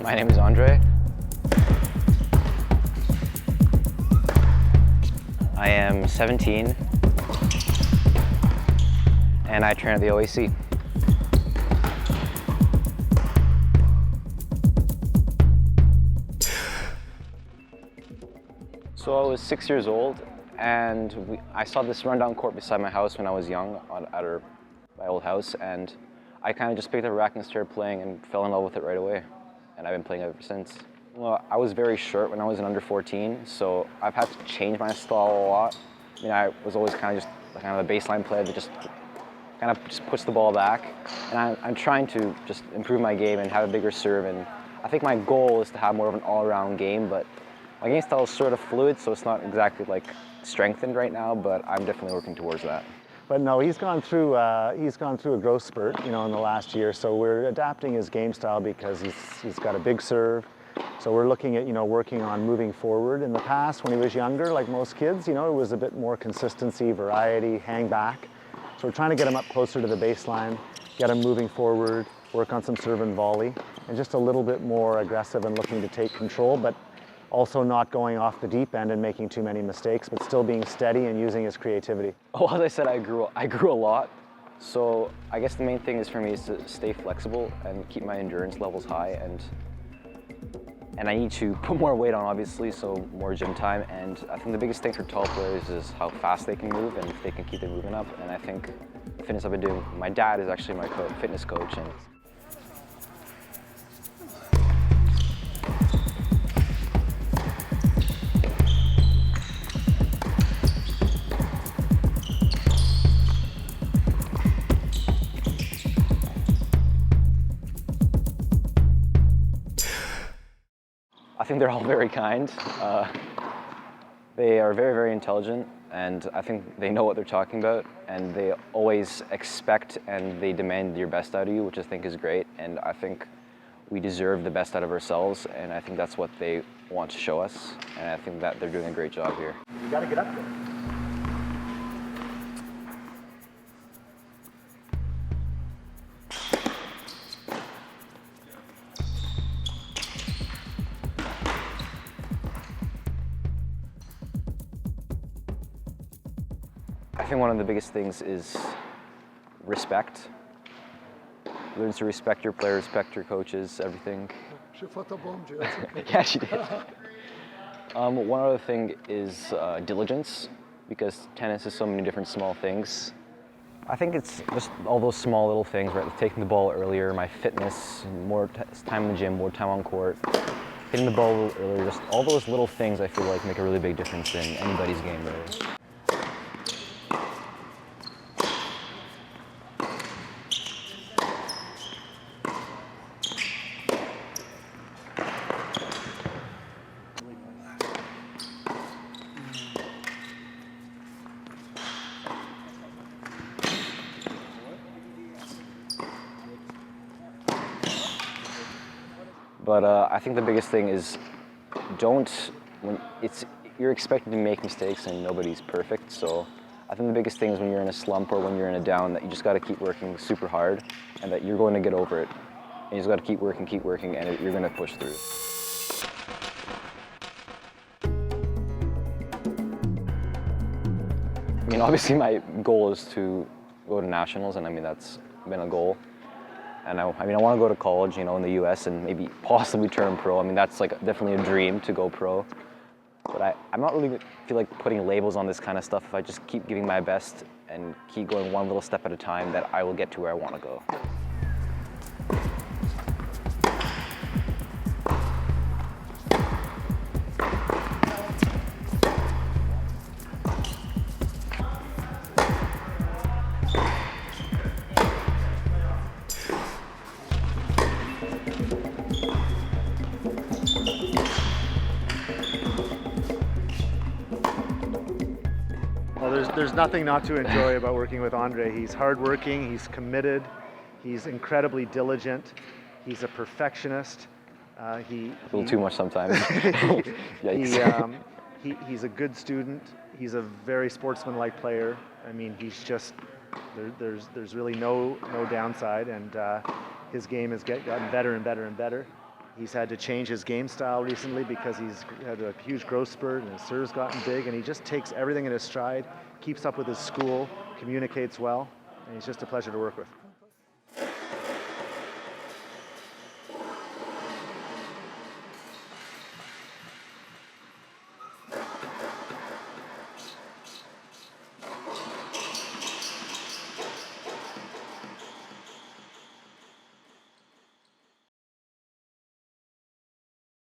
My name is Andrej. I am 17 and I train at the OAC. So I was 6 years old and I saw this rundown court beside my house when I was young at my old house, and I kind of just picked up a racket and started playing and fell in love with it right away, and I've been playing ever since. Well, I was very short when I was an under 14, so I've had to change my style a lot. I mean, I was always kind of a baseline player that just puts the ball back, and I'm trying to just improve my game and have a bigger serve, and I think my goal is to have more of an all-around game, but my game style is sort of fluid, so it's not exactly like strengthened right now, but I'm definitely working towards that. But no, he's gone through a growth spurt, in the last year. So we're adapting his game style because he's got a big serve. So we're looking at working on moving forward. In the past, when he was younger, like most kids, it was a bit more consistency, variety, hang back. So we're trying to get him up closer to the baseline, get him moving forward, work on some serve and volley, and just a little bit more aggressive and looking to take control, but also not going off the deep end and making too many mistakes, but still being steady and using his creativity. Well, as I said, I grew a lot. So I guess the main thing is for me is to stay flexible and keep my endurance levels high, and I need to put more weight on, obviously, so more gym time. And I think the biggest thing for tall players is how fast they can move and if they can keep their movement up. And I think the fitness I've been doing, my dad is actually my fitness coach, and I think they're all very kind. They are very, very intelligent, and I think they know what they're talking about, and they always expect and they demand your best out of you, which I think is great, and I think we deserve the best out of ourselves, and I think that's what they want to show us, and I think that they're doing a great job here. You gotta get up there. I think one of the biggest things is respect. Learn to respect your players, respect your coaches, everything. She photobombed you, that's okay. Yeah, she did. One other thing is diligence, because tennis is so many different small things. I think it's just all those small little things, right? Like taking the ball earlier, my fitness, more time in the gym, more time on court, hitting the ball a little earlier, just all those little things I feel like make a really big difference in anybody's game, really. But I think the biggest thing is you're expected to make mistakes and nobody's perfect. So I think the biggest thing is when you're in a slump or when you're in a down, that you just got to keep working super hard and that you're going to get over it. And you just got to keep working, and you're going to push through. I mean, obviously my goal is to go to nationals, and I mean, that's been a goal. And I want to go to college, in the US and maybe possibly turn pro. I mean, that's definitely a dream to go pro. But I'm not really feel like putting labels on this kind of stuff. If I just keep giving my best and keep going one little step at a time, that I will get to where I want to go. Well, there's nothing not to enjoy about working with Andrej. He's hardworking, he's committed, he's incredibly diligent, he's a perfectionist. A little too much sometimes. Yikes. He's a good student. He's a very sportsman-like player. I mean, he's just there's really no downside, and his game has gotten better and better and better. He's had to change his game style recently because he's had a huge growth spurt and his serve's gotten big, and he just takes everything in his stride, keeps up with his school, communicates well, and he's just a pleasure to work with.